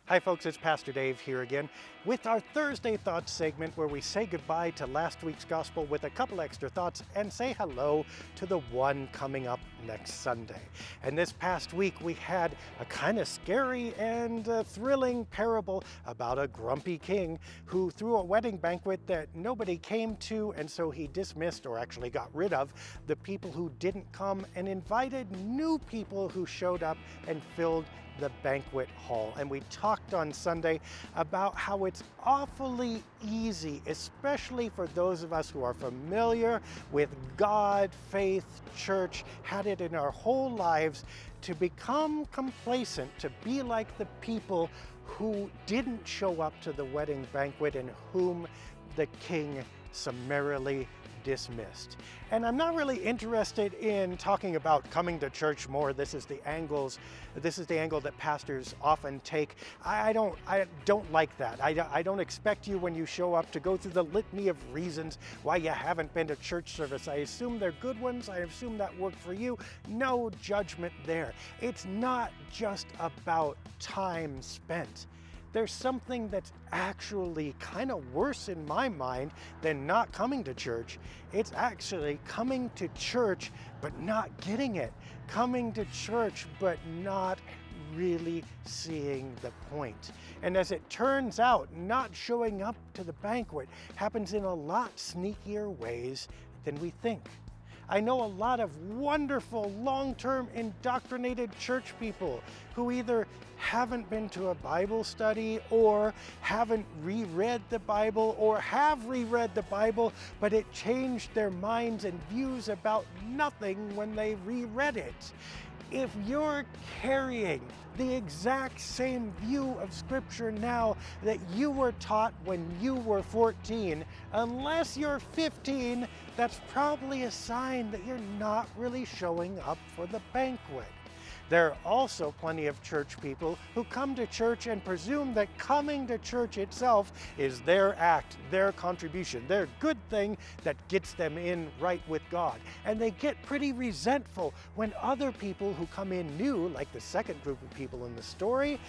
Hi folks, it's Pastor Dave here again with our Thursday Thoughts segment where we say goodbye to last week's gospel with a couple extra thoughts and say hello to the one coming up next Sunday. And this past week we had a kind of scary and thrilling parable about a grumpy king who threw a wedding banquet that nobody came to, and so he dismissed, or actually got rid of, the people who didn't come and invited new people who showed up and filled the banquet hall. And we talked on Sunday about how it's awfully easy, especially for those of us who are familiar with God, faith, church, had it in our whole lives, to become complacent, to be like the people who didn't show up to the wedding banquet and whom the king summarily dismissed. And I'm not really interested in talking about coming to church more. This is the angle that pastors often take. I don't like that. I don't expect you, when you show up, to go through the litany of reasons why you haven't been to church service. I assume they're good ones. I assume that worked for you. No judgment there. It's not just about time spent. There's something that's actually kind of worse in my mind than not coming to church. It's actually coming to church but not getting it. Coming to church but not really seeing the point. And as it turns out, not showing up to the banquet happens in a lot sneakier ways than we think. I know a lot of wonderful, long-term indoctrinated church people who either haven't been to a Bible study or haven't reread the Bible, or have reread the Bible, but it changed their minds and views about nothing when they reread it. If you're carrying the exact same view of Scripture now that you were taught when you were 14, unless you're 15, that's probably a sign that you're not really showing up for the banquet. There are also plenty of church people who come to church and presume that coming to church itself is their act, their contribution, their good thing that gets them in right with God. And they get pretty resentful when other people who come in new, like the second group of people in the story,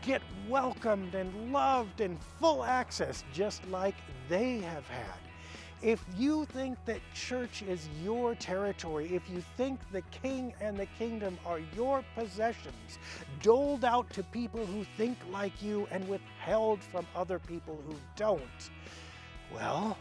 get welcomed and loved and full access just like they have had. If you think that church is your territory, if you think the king and the kingdom are your possessions, doled out to people who think like you and withheld from other people who don't, well,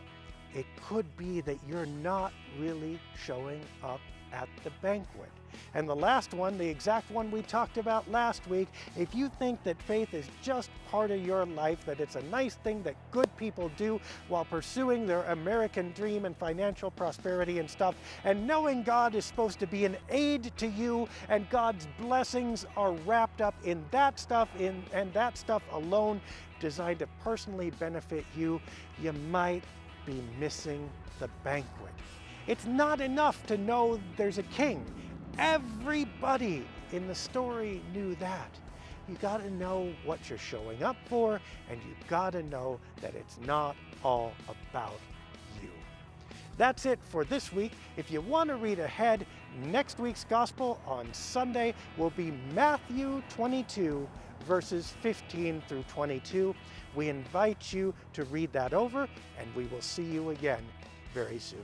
it could be that you're not really showing up at the banquet. And the last one, the exact one we talked about last week, if you think that faith is just part of your life, that it's a nice thing that good people do while pursuing their American dream and financial prosperity and stuff, and knowing God is supposed to be an aid to you and God's blessings are wrapped up in that stuff, and that stuff alone designed to personally benefit you, you might be missing the banquet. It's not enough to know there's a king. Everybody in the story knew that. You got to know what you're showing up for, and you got to know that it's not all about you. That's it for this week. If you want to read ahead, next week's gospel on Sunday will be Matthew 22, verses 15 through 22. We invite you to read that over, and we will see you again very soon.